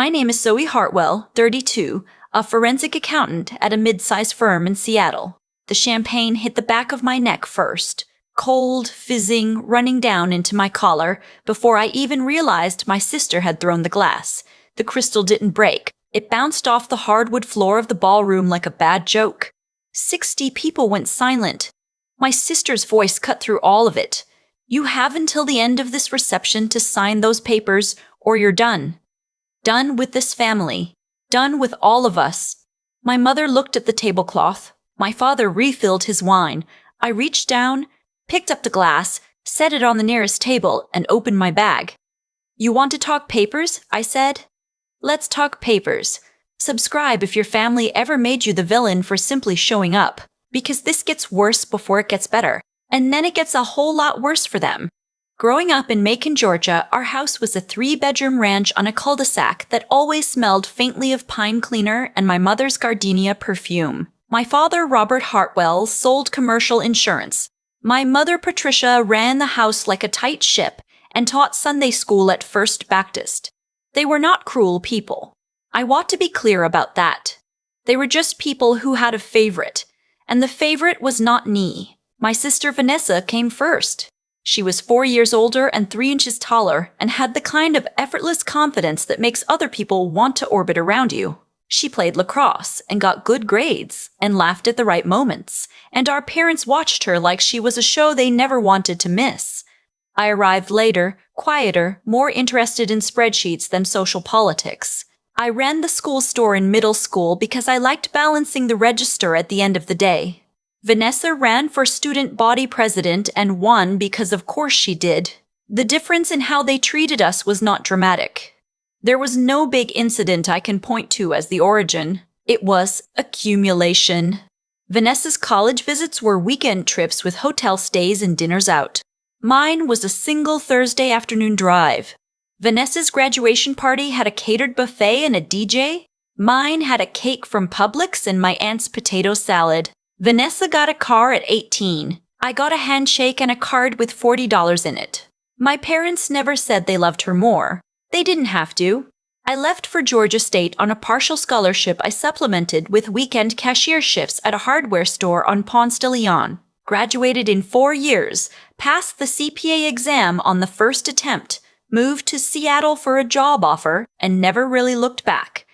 My name is Zoe Hartwell, 32, a forensic accountant at a mid-sized firm in Seattle. The champagne hit the back of my neck first, cold, fizzing, running down into my collar before I even realized my sister had thrown the glass. The crystal didn't break. It bounced off the hardwood floor of the ballroom like a bad joke. 60 people went silent. My sister's voice cut through all of it. You have until the end of this reception to sign those papers, or you're done. Done with this family. Done with all of us. My mother looked at the tablecloth. My father refilled his wine. I reached down, picked up the glass, set it on the nearest table, and opened my bag. You want to talk papers? I said. Let's talk papers. Subscribe if your family ever made you the villain for simply showing up, because this gets worse before it gets better, and then it gets a whole lot worse for them. Growing up in Macon, Georgia, our house was a 3-bedroom ranch on a cul-de-sac that always smelled faintly of pine cleaner and my mother's gardenia perfume. My father, Robert Hartwell, sold commercial insurance. My mother, Patricia, ran the house like a tight ship and taught Sunday school at First Baptist. They were not cruel people. I want to be clear about that. They were just people who had a favorite, and the favorite was not me. My sister Vanessa came first. She was 4 years older and 3 inches taller and had the kind of effortless confidence that makes other people want to orbit around you. She played lacrosse and got good grades and laughed at the right moments, and our parents watched her like she was a show they never wanted to miss. I arrived later, quieter, more interested in spreadsheets than social politics. I ran the school store in middle school because I liked balancing the register at the end of the day. Vanessa ran for student body president and won because of course she did. The difference in how they treated us was not dramatic. There was no big incident I can point to as the origin. It was accumulation. Vanessa's college visits were weekend trips with hotel stays and dinners out. Mine was a single Thursday afternoon drive. Vanessa's graduation party had a catered buffet and a DJ. Mine had a cake from Publix and my aunt's potato salad. Vanessa got a car at 18. I got a handshake and a card with $40 in it. My parents never said they loved her more. They didn't have to. I left for Georgia State on a partial scholarship I supplemented with weekend cashier shifts at a hardware store on Ponce de Leon. Graduated in 4 years, passed the CPA exam on the first attempt, moved to Seattle for a job offer, and never really looked back.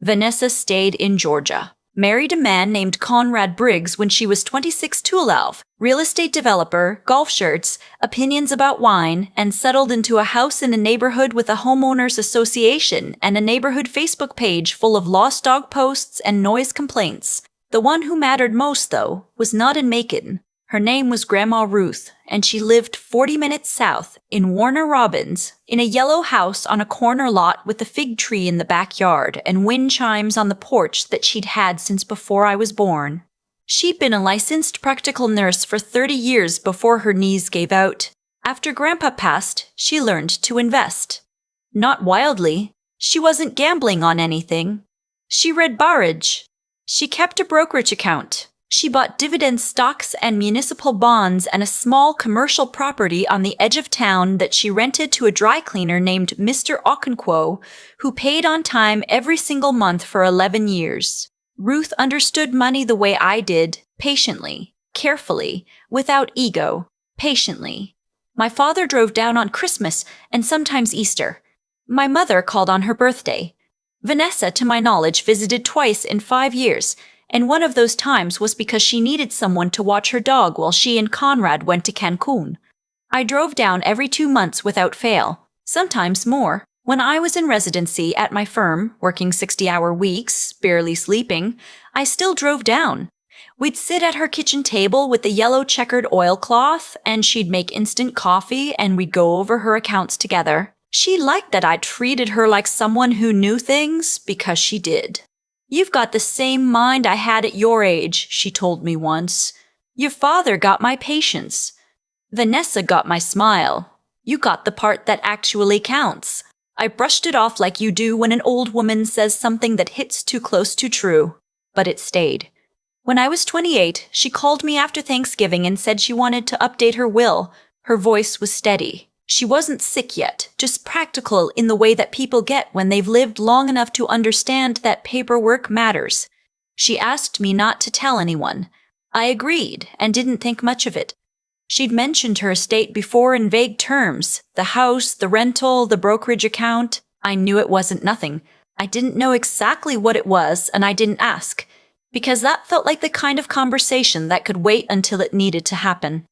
Vanessa stayed in Georgia. Married a man named Conrad Briggs when she was 26 Tulalv, real estate developer, golf shirts, opinions about wine, and settled into a house in a neighborhood with a homeowners association and a neighborhood Facebook page full of lost dog posts and noise complaints. The one who mattered most, though, was not in Macon. Her name was Grandma Ruth, and she lived 40 minutes south in Warner Robins, in a yellow house on a corner lot with a fig tree in the backyard and wind chimes on the porch that she'd had since before I was born. She'd been a licensed practical nurse for 30 years before her knees gave out. After Grandpa passed, she learned to invest. Not wildly. She wasn't gambling on anything. She read barrage. She kept a brokerage account. She bought dividend stocks and municipal bonds and a small commercial property on the edge of town that she rented to a dry cleaner named Mr. Okonkwo, who paid on time every single month for 11 years. Ruth understood money the way I did, patiently, carefully, without ego, patiently. My father drove down on Christmas and sometimes Easter. My mother called on her birthday. Vanessa, to my knowledge, visited twice in 5 years, and one of those times was because she needed someone to watch her dog while she and Conrad went to Cancun. I drove down every 2 months without fail, sometimes more. When I was in residency at my firm, working 60-hour weeks, barely sleeping, I still drove down. We'd sit at her kitchen table with the yellow checkered oilcloth, and she'd make instant coffee, and we'd go over her accounts together. She liked that I treated her like someone who knew things, because she did. "You've got the same mind I had at your age," she told me once. "Your father got my patience. Vanessa got my smile. You got the part that actually counts." I brushed it off like you do when an old woman says something that hits too close to true. But it stayed. When I was 28, she called me after Thanksgiving and said she wanted to update her will. Her voice was steady. She wasn't sick yet, just practical in the way that people get when they've lived long enough to understand that paperwork matters. She asked me not to tell anyone. I agreed and didn't think much of it. She'd mentioned her estate before in vague terms, the house, the rental, the brokerage account. I knew it wasn't nothing. I didn't know exactly what it was, and I didn't ask, because that felt like the kind of conversation that could wait until it needed to happen.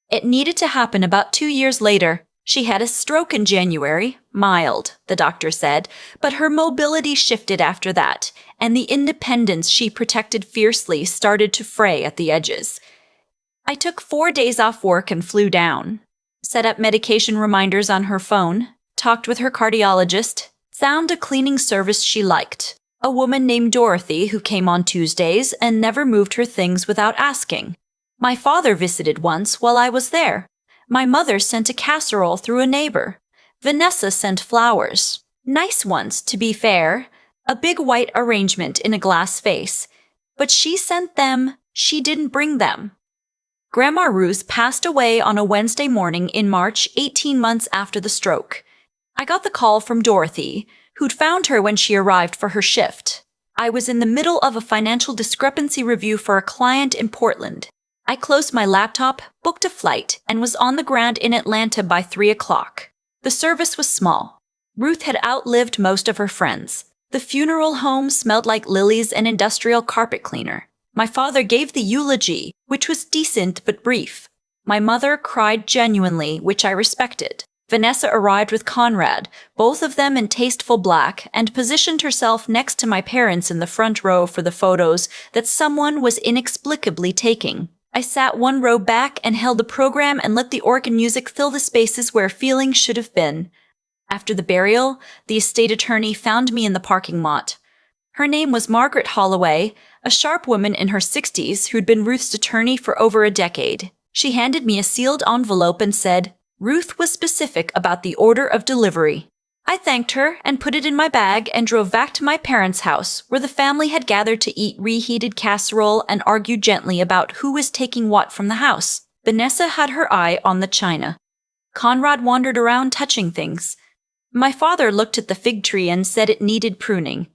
It needed to happen about 2 years later. She had a stroke in January, mild, the doctor said, but her mobility shifted after that, and the independence she protected fiercely started to fray at the edges. I took 4 days off work and flew down, set up medication reminders on her phone, talked with her cardiologist, found a cleaning service she liked, a woman named Dorothy who came on Tuesdays and never moved her things without asking. My father visited once while I was there. My mother sent a casserole through a neighbor. Vanessa sent flowers. Nice ones, to be fair. A big white arrangement in a glass vase. But she sent them, she didn't bring them. Grandma Ruth passed away on a Wednesday morning in March, 18 months after the stroke. I got the call from Dorothy, who'd found her when she arrived for her shift. I was in the middle of a financial discrepancy review for a client in Portland. I closed my laptop, booked a flight, and was on the ground in Atlanta by 3 o'clock. The service was small. Ruth had outlived most of her friends. The funeral home smelled like lilies and industrial carpet cleaner. My father gave the eulogy, which was decent but brief. My mother cried genuinely, which I respected. Vanessa arrived with Conrad, both of them in tasteful black, and positioned herself next to my parents in the front row for the photos that someone was inexplicably taking. I sat 1 row back and held the program and let the organ music fill the spaces where feeling should have been. After the burial, the estate attorney found me in the parking lot. Her name was Margaret Holloway, a sharp woman in her 60s who'd been Ruth's attorney for over a decade. She handed me a sealed envelope and said, Ruth was specific about the order of delivery. I thanked her and put it in my bag and drove back to my parents' house, where the family had gathered to eat reheated casserole and argue gently about who was taking what from the house. Vanessa had her eye on the china. Conrad wandered around touching things. My father looked at the fig tree and said it needed pruning.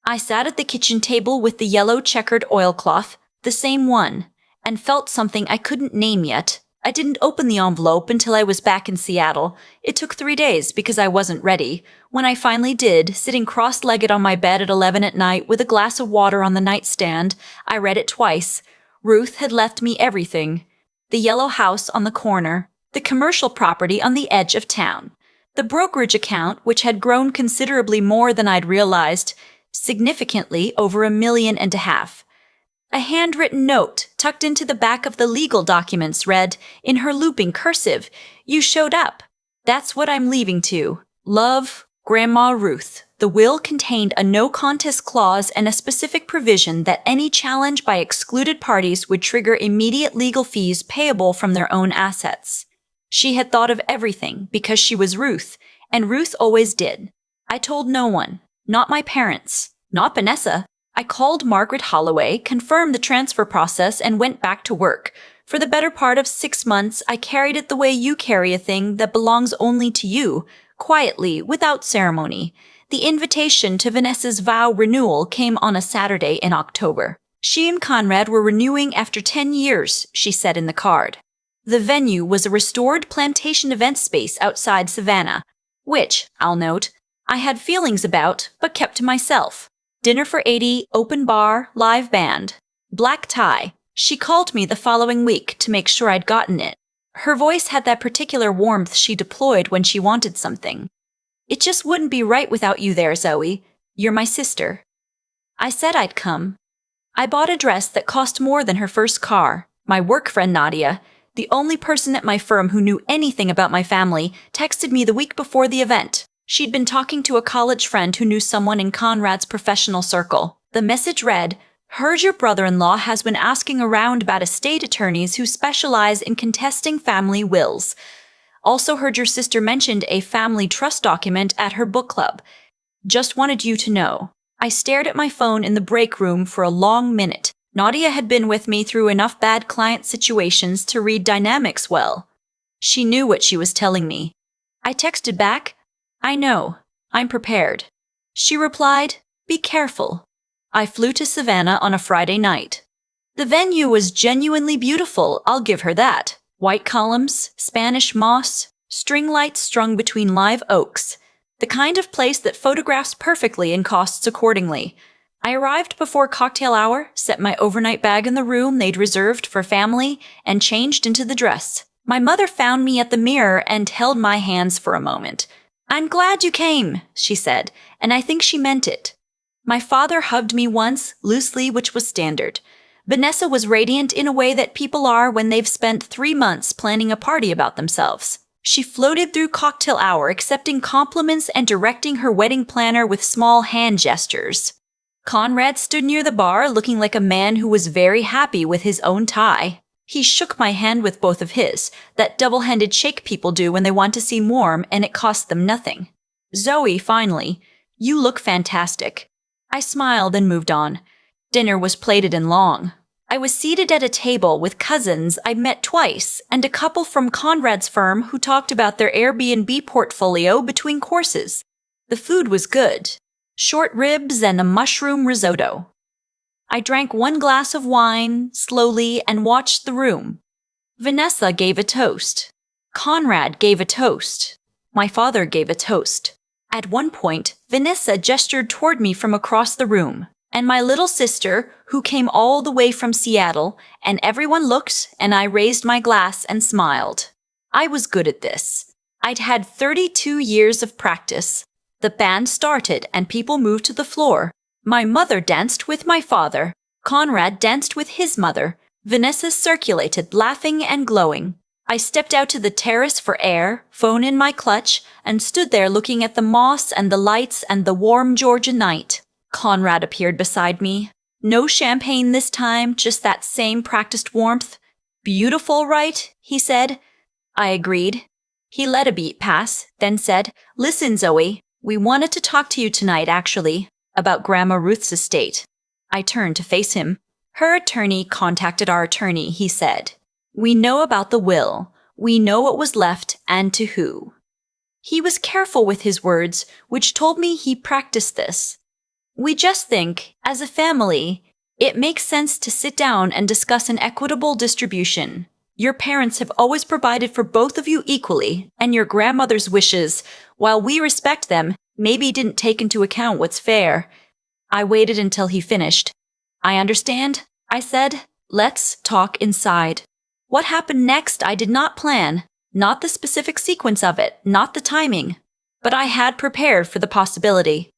I sat at the kitchen table with the yellow checkered oilcloth, the same one, and felt something I couldn't name yet. I didn't open the envelope until I was back in Seattle. It took 3 days because I wasn't ready. When I finally did, sitting cross-legged on my bed at 11 at night with a glass of water on the nightstand, I read it twice. Ruth had left me everything. The yellow house on the corner, the commercial property on the edge of town, the brokerage account, which had grown considerably more than I'd realized, significantly over $1.5 million. A handwritten note tucked into the back of the legal documents read, in her looping cursive, "You showed up. That's what I'm leaving to. Love, Grandma Ruth." The will contained a no-contest clause and a specific provision that any challenge by excluded parties would trigger immediate legal fees payable from their own assets. She had thought of everything because she was Ruth, and Ruth always did. I told no one, not my parents, not Vanessa. I called Margaret Holloway, confirmed the transfer process, and went back to work. For the better part of 6 months, I carried it the way you carry a thing that belongs only to you, quietly, without ceremony. The invitation to Vanessa's Vow Renewal came on a Saturday in October. She and Conrad were renewing after 10 years, she said in the card. The venue was a restored plantation event space outside Savannah, which, I'll note, I had feelings about, but kept to myself. Dinner for 80, open bar, live band. Black tie. She called me the following week to make sure I'd gotten it. Her voice had that particular warmth she deployed when she wanted something. "It just wouldn't be right without you there, Zoe. You're my sister." I said I'd come. I bought a dress that cost more than her first car. My work friend Nadia, the only person at my firm who knew anything about my family, texted me the week before the event. She'd been talking to a college friend who knew someone in Conrad's professional circle. The message read, "Heard your brother-in-law has been asking around about estate attorneys who specialize in contesting family wills. Also heard your sister mentioned a family trust document at her book club. Just wanted you to know." I stared at my phone in the break room for a long minute. Nadia had been with me through enough bad client situations to read dynamics well. She knew what she was telling me. I texted back, "I know. I'm prepared." She replied, "Be careful." I flew to Savannah on a Friday night. The venue was genuinely beautiful, I'll give her that. White columns, Spanish moss, string lights strung between live oaks. The kind of place that photographs perfectly and costs accordingly. I arrived before cocktail hour, set my overnight bag in the room they'd reserved for family, and changed into the dress. My mother found me at the mirror and held my hands for a moment. "I'm glad you came," she said, and I think she meant it. My father hugged me once, loosely, which was standard. Vanessa was radiant in a way that people are when they've spent 3 months planning a party about themselves. She floated through cocktail hour, accepting compliments and directing her wedding planner with small hand gestures. Conrad stood near the bar, looking like a man who was very happy with his own tie. He shook my hand with both of his, that double-handed shake people do when they want to seem warm and it costs them nothing. "Zoe, finally. You look fantastic." I smiled and moved on. Dinner was plated and long. I was seated at a table with cousins I'd met twice and a couple from Conrad's firm who talked about their Airbnb portfolio between courses. The food was good. Short ribs and a mushroom risotto. I drank 1 glass of wine, slowly, and watched the room. Vanessa gave a toast. Conrad gave a toast. My father gave a toast. At one point, Vanessa gestured toward me from across the room, and my little sister, who came all the way from Seattle, and everyone looked, and I raised my glass and smiled. I was good at this. I'd had 32 years of practice. The band started and people moved to the floor. My mother danced with my father. Conrad danced with his mother. Vanessa circulated, laughing and glowing. I stepped out to the terrace for air, phone in my clutch, and stood there looking at the moss and the lights and the warm Georgia night. Conrad appeared beside me. No champagne this time, just that same practiced warmth. "Beautiful, right?" he said. I agreed. He let a beat pass, then said, "Listen, Zoe, we wanted to talk to you tonight, actually, about Grandma Ruth's estate." I turned to face him. "Her attorney contacted our attorney," he said. "We know about the will. We know what was left and to who." He was careful with his words, which told me he practiced this. "We just think, as a family, it makes sense to sit down and discuss an equitable distribution. Your parents have always provided for both of you equally, and your grandmother's wishes, while we respect them, maybe didn't take into account what's fair." I waited until he finished. "I understand," I said. "Let's talk inside." What happened next I did not plan, not the specific sequence of it, not the timing, but I had prepared for the possibility.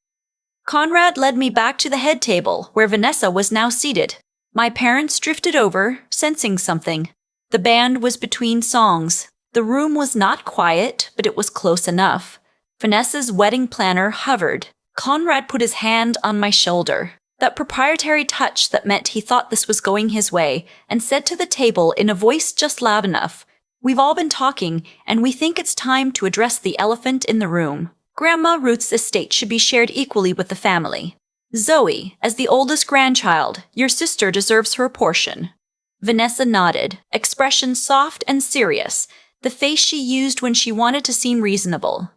Conrad led me back to the head table, where Vanessa was now seated. My parents drifted over, sensing something. The band was between songs. The room was not quiet, but it was close enough. Vanessa's wedding planner hovered. Conrad put his hand on my shoulder, that proprietary touch that meant he thought this was going his way, and said to the table in a voice just loud enough, "We've all been talking, and we think it's time to address the elephant in the room. Grandma Ruth's estate should be shared equally with the family. Zoe, as the oldest grandchild, your sister deserves her portion." Vanessa nodded, expression soft and serious, the face she used when she wanted to seem reasonable.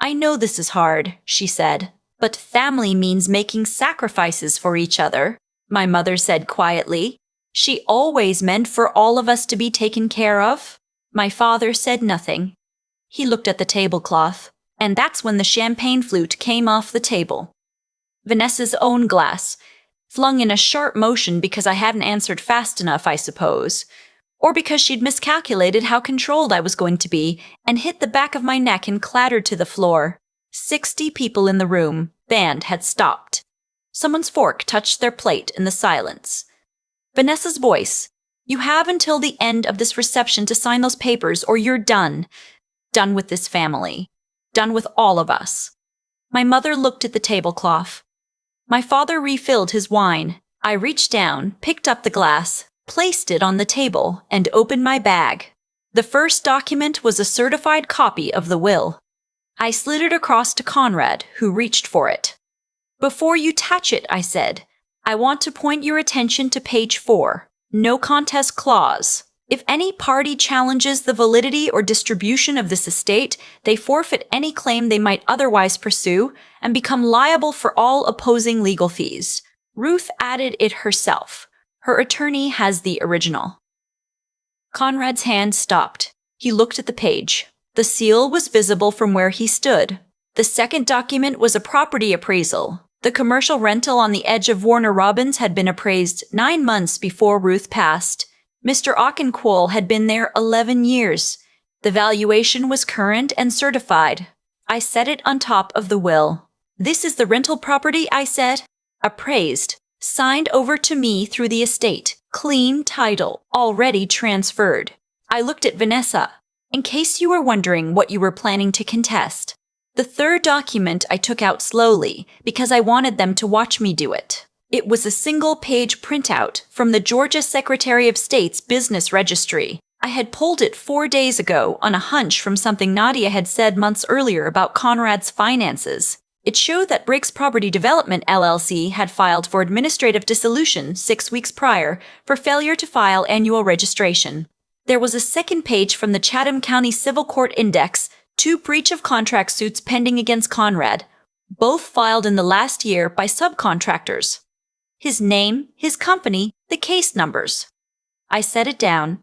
"I know this is hard," she said, "but family means making sacrifices for each other," my mother said quietly. "She always meant for all of us to be taken care of." My father said nothing. He looked at the tablecloth, and that's when the champagne flute came off the table. Vanessa's own glass, flung in a sharp motion because I hadn't answered fast enough, I suppose, or because she'd miscalculated how controlled I was going to be and hit the back of my neck and clattered to the floor. 60 people in the room. Band had stopped. Someone's fork touched their plate in the silence. Vanessa's voice, "You have until the end of this reception to sign those papers or you're done. Done with this family. Done with all of us." My mother looked at the tablecloth. My father refilled his wine. I reached down, picked up the glass, placed it on the table, and opened my bag. The first document was a certified copy of the will. I slid it across to Conrad, who reached for it. "Before you touch it," I said, "I want to point your attention to page 4. No contest clause. If any party challenges the validity or distribution of this estate, they forfeit any claim they might otherwise pursue and become liable for all opposing legal fees. Ruth added it herself. Her attorney has the original. Conrad's hand stopped. He looked at the page. The seal was visible from where he stood. The second document was a property appraisal. The commercial rental on the edge of Warner Robins had been appraised 9 months before Ruth passed. Mr. Auchinquoll had been there 11 years. The valuation was current and certified. I set it on top of the will. "This is the rental property," I said. "Appraised. Signed over to me through the estate. Clean title. Already transferred." I looked at Vanessa. "In case you were wondering what you were planning to contest." The third document I took out slowly because I wanted them to watch me do it. It was a single-page printout from the Georgia Secretary of State's business registry. I had pulled it 4 days ago on a hunch from something Nadia had said months earlier about Conrad's finances. It showed that Briggs Property Development LLC had filed for administrative dissolution 6 weeks prior for failure to file annual registration. There was a second page from the Chatham County Civil Court Index, 2 breach of contract suits pending against Conrad, both filed in the last year by subcontractors. His name, his company, the case numbers. I set it down.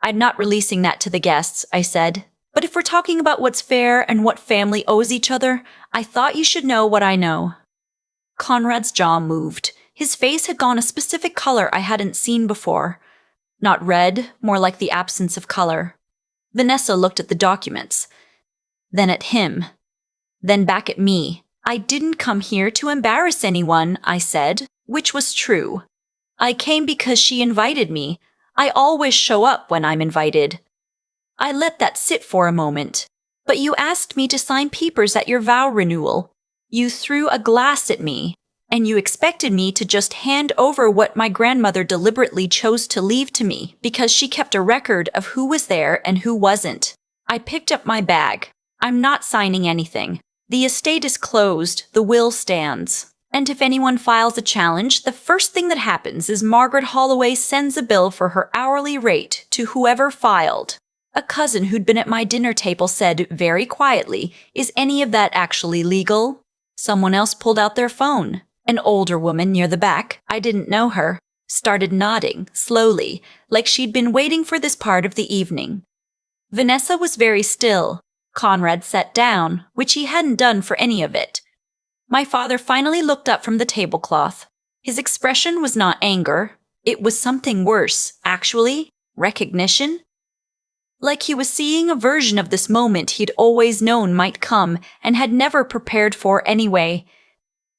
"I'm not releasing that to the guests," I said. "But if we're talking about what's fair and what family owes each other, I thought you should know what I know." Conrad's jaw moved. His face had gone a specific color I hadn't seen before. Not red, more like the absence of color. Vanessa looked at the documents. Then at him. Then back at me. "I didn't come here to embarrass anyone," I said, which was true. "I came because she invited me. I always show up when I'm invited." I let that sit for a moment. "But you asked me to sign papers at your vow renewal. You threw a glass at me, and you expected me to just hand over what my grandmother deliberately chose to leave to me because she kept a record of who was there and who wasn't." I picked up my bag. "I'm not signing anything. The estate is closed, the will stands. And if anyone files a challenge, the first thing that happens is Margaret Holloway sends a bill for her hourly rate to whoever filed." A cousin who'd been at my dinner table said very quietly, "Is any of that actually legal?" Someone else pulled out their phone. An older woman near the back, I didn't know her, started nodding, slowly, like she'd been waiting for this part of the evening. Vanessa was very still. Conrad sat down, which he hadn't done for any of it. My father finally looked up from the tablecloth. His expression was not anger. It was something worse, actually. Recognition. Like he was seeing a version of this moment he'd always known might come and had never prepared for anyway.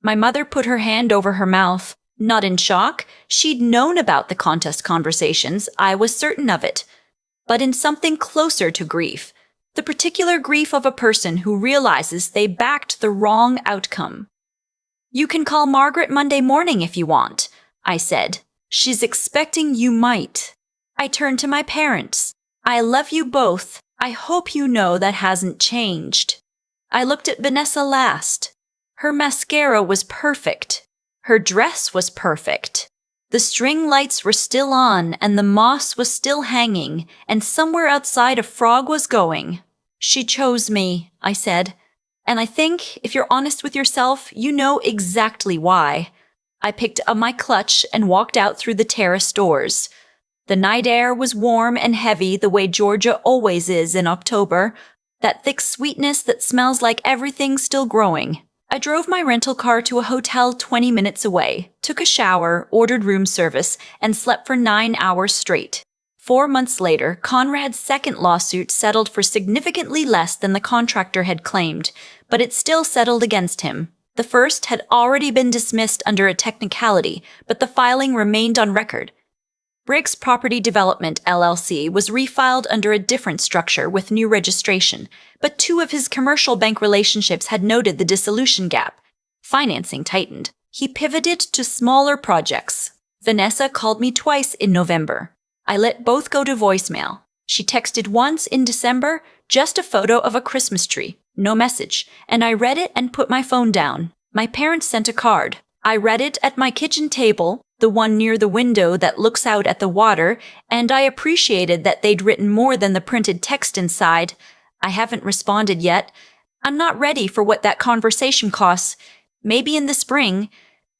My mother put her hand over her mouth. Not in shock. She'd known about the contest conversations, I was certain of it. But in something closer to grief. The particular grief of a person who realizes they backed the wrong outcome. "You can call Margaret Monday morning if you want," I said. "She's expecting you might." I turned to my parents. "I love you both. I hope you know that hasn't changed." I looked at Vanessa last. Her mascara was perfect. Her dress was perfect. The string lights were still on, and the moss was still hanging, and somewhere outside a frog was going. "She chose me," I said. "And I think, if you're honest with yourself, you know exactly why." I picked up my clutch and walked out through the terrace doors. The night air was warm and heavy the way Georgia always is in October, that thick sweetness that smells like everything's still growing. I drove my rental car to a hotel 20 minutes away, took a shower, ordered room service, and slept for 9 hours straight. 4 months later, Conrad's second lawsuit settled for significantly less than the contractor had claimed, but it still settled against him. The first had already been dismissed under a technicality, but the filing remained on record. Briggs Property Development LLC was refiled under a different structure with new registration, but 2 of his commercial bank relationships had noted the dissolution gap. Financing tightened. He pivoted to smaller projects. Vanessa called me twice in November. I let both go to voicemail. She texted once in December, just a photo of a Christmas tree, no message, and I read it and put my phone down. My parents sent a card. I read it at my kitchen table, the one near the window that looks out at the water, and I appreciated that they'd written more than the printed text inside. I haven't responded yet. I'm not ready for what that conversation costs. Maybe in the spring.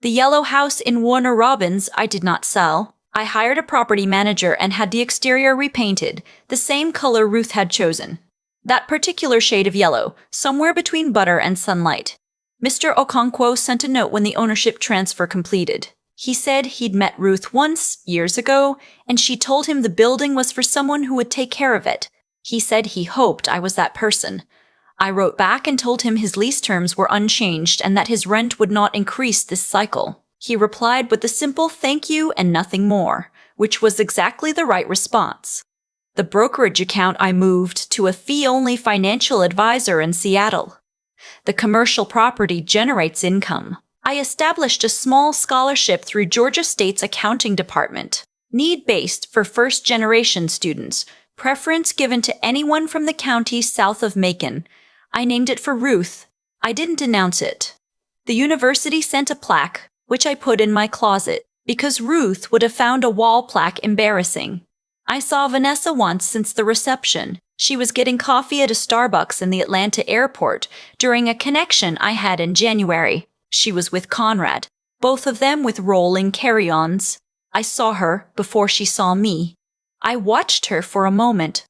The yellow house in Warner Robins I did not sell. I hired a property manager and had the exterior repainted, the same color Ruth had chosen. That particular shade of yellow, somewhere between butter and sunlight. Mr. Okonkwo sent a note when the ownership transfer completed. He said he'd met Ruth once, years ago, and she told him the building was for someone who would take care of it. He said he hoped I was that person. I wrote back and told him his lease terms were unchanged and that his rent would not increase this cycle. He replied with a simple thank you and nothing more, which was exactly the right response. The brokerage account I moved to a fee-only financial advisor in Seattle. The commercial property generates income. I established a small scholarship through Georgia State's accounting department. Need-based for first-generation students. Preference given to anyone from the county south of Macon. I named it for Ruth. I didn't announce it. The university sent a plaque, which I put in my closet, because Ruth would have found a wall plaque embarrassing. I saw Vanessa once since the reception. She was getting coffee at a Starbucks in the Atlanta airport during a connection I had in January. She was with Conrad, both of them with rolling carry-ons. I saw her before she saw me. I watched her for a moment.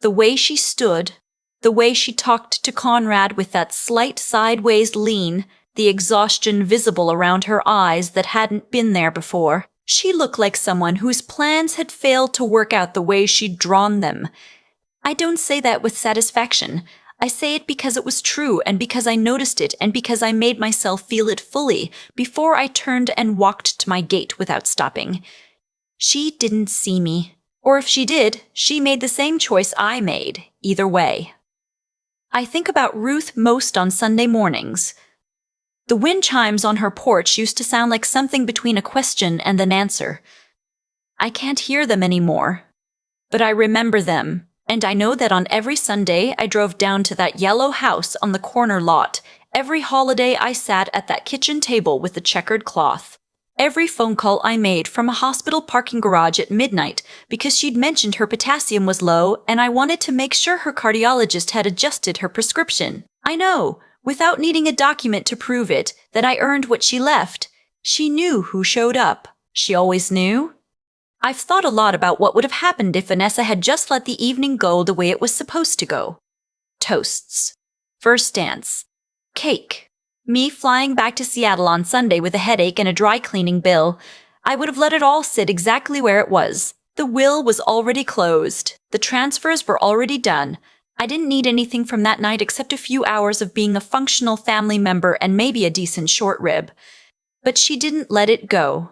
The way she stood, the way she talked to Conrad with that slight sideways lean, the exhaustion visible around her eyes that hadn't been there before. She looked like someone whose plans had failed to work out the way she'd drawn them. I don't say that with satisfaction. I say it because it was true and because I noticed it and because I made myself feel it fully before I turned and walked to my gate without stopping. She didn't see me. Or if she did, she made the same choice I made, either way. I think about Ruth most on Sunday mornings. The wind chimes on her porch used to sound like something between a question and an answer. I can't hear them anymore, but I remember them, and I know that on every Sunday I drove down to that yellow house on the corner lot. Every holiday I sat at that kitchen table with the checkered cloth. Every phone call I made from a hospital parking garage at midnight because she'd mentioned her potassium was low and I wanted to make sure her cardiologist had adjusted her prescription. I know, without needing a document to prove it, that I earned what she left. She knew who showed up. She always knew. I've thought a lot about what would have happened if Vanessa had just let the evening go the way it was supposed to go. Toasts. First dance. Cake. Me flying back to Seattle on Sunday with a headache and a dry cleaning bill. I would have let it all sit exactly where it was. The will was already closed. The transfers were already done. I didn't need anything from that night except a few hours of being a functional family member and maybe a decent short rib. But she didn't let it go.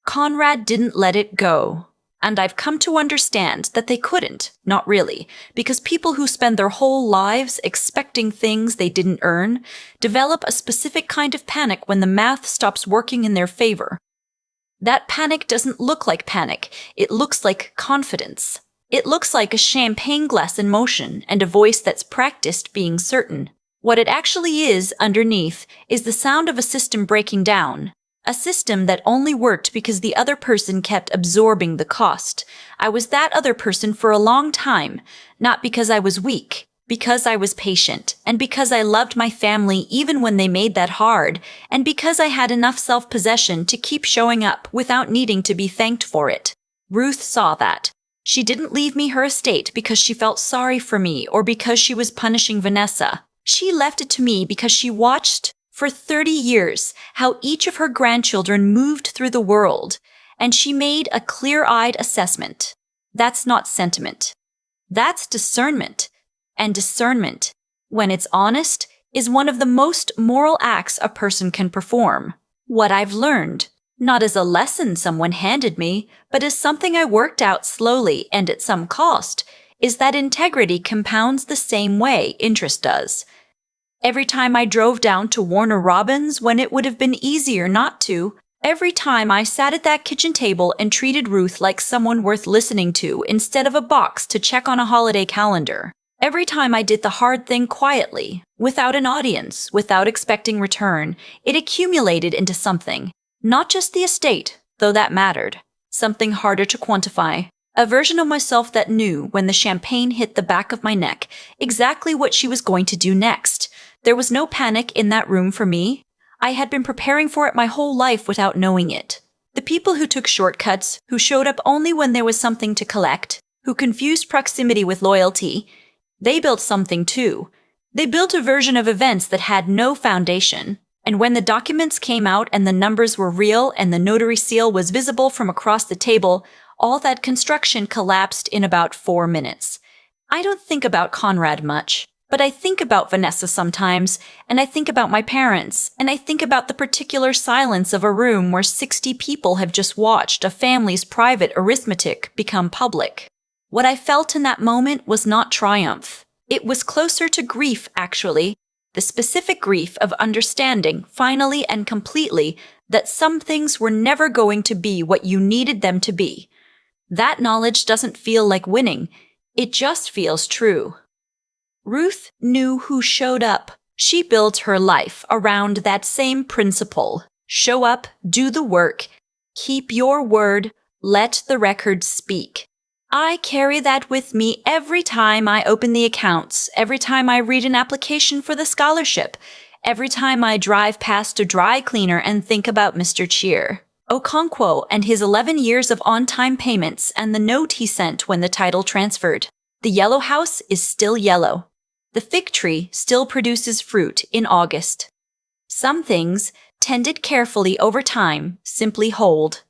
Conrad didn't let it go. And I've come to understand that they couldn't, not really, because people who spend their whole lives expecting things they didn't earn develop a specific kind of panic when the math stops working in their favor. That panic doesn't look like panic. It looks like confidence. It looks like a champagne glass in motion and a voice that's practiced being certain. What it actually is, underneath, is the sound of a system breaking down. A system that only worked because the other person kept absorbing the cost. I was that other person for a long time, not because I was weak, because I was patient, and because I loved my family even when they made that hard, and because I had enough self-possession to keep showing up without needing to be thanked for it. Ruth saw that. She didn't leave me her estate because she felt sorry for me or because she was punishing Vanessa. She left it to me because she watched for 30 years how each of her grandchildren moved through the world, and she made a clear-eyed assessment. That's not sentiment. That's discernment. And discernment, when it's honest, is one of the most moral acts a person can perform. What I've learned, not as a lesson someone handed me, but as something I worked out slowly and at some cost, is that integrity compounds the same way interest does. Every time I drove down to Warner Robins when it would have been easier not to, every time I sat at that kitchen table and treated Ruth like someone worth listening to instead of a box to check on a holiday calendar, Every time I did the hard thing quietly, without an audience, without expecting return, it accumulated into something. Not just the estate, though that mattered. Something harder to quantify. A version of myself that knew, when the champagne hit the back of my neck, exactly what she was going to do next. There was no panic in that room for me. I had been preparing for it my whole life without knowing it. The people who took shortcuts, who showed up only when there was something to collect, who confused proximity with loyalty, they built something too. They built a version of events that had no foundation. And when the documents came out and the numbers were real and the notary seal was visible from across the table, all that construction collapsed in about 4 minutes. I don't think about Conrad much, but I think about Vanessa sometimes, and I think about my parents, and I think about the particular silence of a room where 60 people have just watched a family's private arithmetic become public. What I felt in that moment was not triumph. It was closer to grief, actually. The specific grief of understanding, finally and completely, that some things were never going to be what you needed them to be. That knowledge doesn't feel like winning. It just feels true. Ruth knew who showed up. She built her life around that same principle. Show up, do the work, keep your word, let the record speak. I carry that with me every time I open the accounts, every time I read an application for the scholarship, every time I drive past a dry cleaner and think about Mr. Cheer. Okonkwo and his 11 years of on-time payments and the note he sent when the title transferred. The yellow house is still yellow. The fig tree still produces fruit in August. Some things, tended carefully over time, simply hold.